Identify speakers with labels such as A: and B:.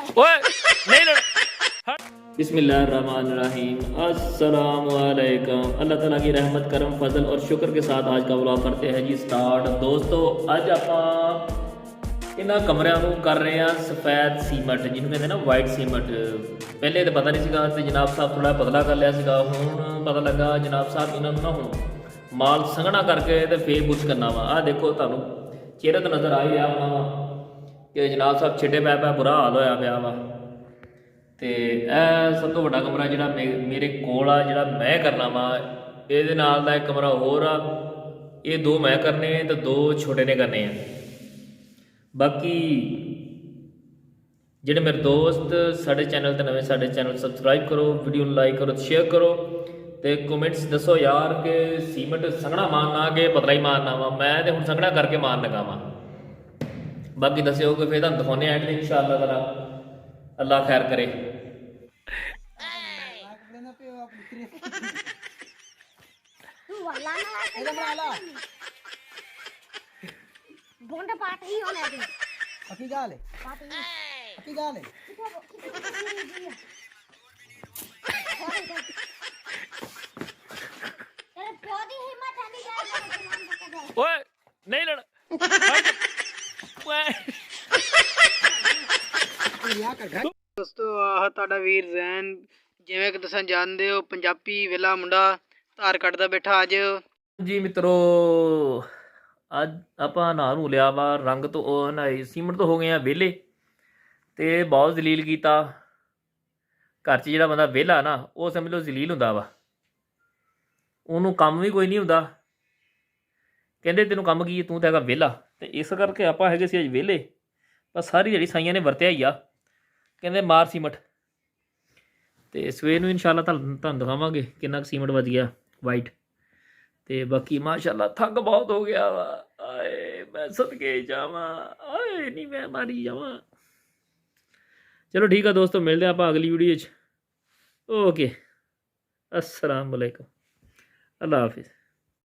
A: ओए नहीं लड़। बिस्मिल्लाहिर्रहमानिर्रहीम, अस्सलामुअलैकुम। अल्लाह ताला की रहमत करम फजल और शुक्र के साथ आज का व्लॉग करते हैं जी स्टार्ट। दोस्तों ਅੱਜ ਆਪਾਂ ਇਹਨਾਂ ਕਮਰਿਆਂ ਨੂੰ ਕਰ ਰਹੇ ਹਾਂ ਸਫੈਦ ਸੀਮਟ, ਜਿਹਨੂੰ ਕਹਿੰਦੇ ਨਾ ਵਾਈਟ ਸੀਮਟ। ਪਹਿਲੇ ਤਾਂ ਪਤਾ ਨਹੀਂ ਸੀਗਾ ਤੇ ਜਨਾਬ ਸਾਹਿਬ ਥੋੜ੍ਹਾ ਬਦਲਾ ਕਰ ਲਿਆ ਸੀਗਾ। ਹੁਣ ਪਤਾ ਲੱਗਾ ਜਨਾਬ ਸਾਹਿਬ ਇਹਨਾਂ ਨੂੰ ਨਾ ਹੁਣ ਮਾਲ ਸੰਘਣਾ ਕਰਕੇ ਤੇ ਫੇਰ ਬੁੱਛ ਕਰਨਾ ਵਾ। ਆਹ ਦੇਖੋ ਤੁਹਾਨੂੰ ਚਿਹਰੇ ਤੋਂ ਨਜ਼ਰ ਆ ਹੀ ਰਿਹਾ ਹੋਣਾ ਵਾ ਕਿ ਜਨਾਬ ਸਾਹਿਬ ਛਿੱਟੇ ਪੈ ਪੈ ਬੁਰਾ ਹਾਲ ਹੋਇਆ ਪਿਆ ਵਾ। ਤੇ ਇਹ ਸਭ ਤੋਂ ਵੱਡਾ ਕਮਰਾ ਜਿਹੜਾ ਮੇਰੇ ਕੋਲ ਆ, ਜਿਹੜਾ ਮੈਂ ਕਰਨਾ ਵਾ। ਇਹਦੇ ਨਾਲ ਦਾ ਇੱਕ ਕਮਰਾ ਹੋਰ ਆ, ਇਹ ਦੋ ਮੈਂ ਕਰਨੇ ਤੇ ਦੋ ਛੋਟੇ ਨੇ ਕਰਨੇ ਆ। ਬਾਕੀ ਜਿਹੜੇ ਮੇਰੇ ਦੋਸਤ ਸਾਡੇ ਚੈਨਲ 'ਤੇ ਨਵੇਂ, ਸਾਡੇ ਚੈਨਲ ਸਬਸਕ੍ਰਾਈਬ ਕਰੋ, ਵੀਡੀਓ ਨੂੰ ਲਾਈਕ ਕਰੋ, ਸ਼ੇਅਰ ਕਰੋ ਤੇ ਕਮੈਂਟਸ ਦੱਸੋ ਯਾਰ ਕਿ ਸੀਮੈਂਟ ਸੰਘਣਾ ਮਾਰਨਾ ਕਿ ਪਤਲਾ ਹੀ ਮਾਰਨਾ ਵਾ। ਮੈਂ ਤੇ ਹੁਣ ਸੰਘਣਾ ਕਰਕੇ ਮਾਰਨ ਲੱਗਾ ਵਾਂ। ਬਾਕੀ ਦੱਸਿਓ ਕਿ ਫਿਰ ਤੁਹਾਨੂੰ ਦਿਖਾਉਂਦੇ ਐਂਡ ਇਨਸ਼ਾਅੱਲਾ ਤਾਲਾ। अल्लाह खैर करे। ओए नहीं लड़।
B: ਦੋਸਤੋ ਆਹ ਤੁਹਾਡਾ ਵੀਰ ਜ਼ੈਨ, ਜਿਵੇਂ ਕਿ ਤੁਸੀਂ ਜਾਣਦੇ ਹੋ ਪੰਜਾਬੀ ਵੇਲਾ ਮੁੰਡਾ ਧਾਰ ਕੱਢਦਾ ਬੈਠਾ। ਅੱਜ
A: ਜੀ ਮਿੱਤਰੋ, ਅੱਜ ਆਪਾਂ ਨਹਾ ਨੂੰ ਲਿਆ ਵਾ, ਰੰਗ ਤੋਂ ਉਹ ਨਹਾਈ ਸੀਮਟ ਤੋਂ ਹੋ ਗਏ ਆ ਵਿਹਲੇ ਤੇ ਬਹੁਤ ਜ਼ਲੀਲ ਕੀਤਾ। ਘਰ 'ਚ ਜਿਹੜਾ ਬੰਦਾ ਵਿਹਲਾ ਨਾ ਉਹ ਸਮਝ ਲਓ ਜ਼ਲੀਲ ਹੁੰਦਾ ਵਾ, ਉਹਨੂੰ ਕੰਮ ਵੀ ਕੋਈ ਨਹੀਂ ਹੁੰਦਾ। ਕਹਿੰਦੇ ਤੈਨੂੰ ਕੰਮ ਕੀ, ਤੂੰ ਤਾਂ ਹੈਗਾ ਵਿਹਲਾ। ਤੇ ਇਸ ਕਰਕੇ ਆਪਾਂ ਹੈਗੇ ਸੀ ਅੱਜ ਵਿਹਲੇ, ਪਰ ਸਾਰੀ ਜਿਹੜੀ ਸਾਈਆਂ ਨੇ ਵਰਤਿਆ ਹੀ ਆ। ਕਹਿੰਦੇ ਮਾਰ ਸੀਮਟ, ਤੇ ਸਵੇਰ ਨੂੰ ਇਨਸ਼ਾਅੱਲਾ ਤੁਹਾਨੂੰ ਦਿਖਾਵਾਂਗੇ ਕਿੰਨਾ ਕੁ ਸੀਮਟ ਵੱਜ ਗਿਆ ਵਾਈਟ। ਤੇ ਬਾਕੀ ਮਾਸ਼ਾਅੱਲਾ ਥੱਕ ਬਹੁਤ ਹੋ ਗਿਆ ਵਾ। ਆਏ ਮੈਂ ਸਦਕੇ ਜਾਵਾਂ, ਆਏ ਨਹੀਂ ਮੈਂ ਮਾਰੀ ਜਾਵਾਂ। ਚਲੋ ਠੀਕ ਆ ਦੋਸਤੋ, ਮਿਲਦੇ ਆਪਾਂ ਅਗਲੀ ਵੀਡੀਓ 'ਚ। ਓਕੇ, अस्सलाम वालेकुम, अल्लाह हाफिज़।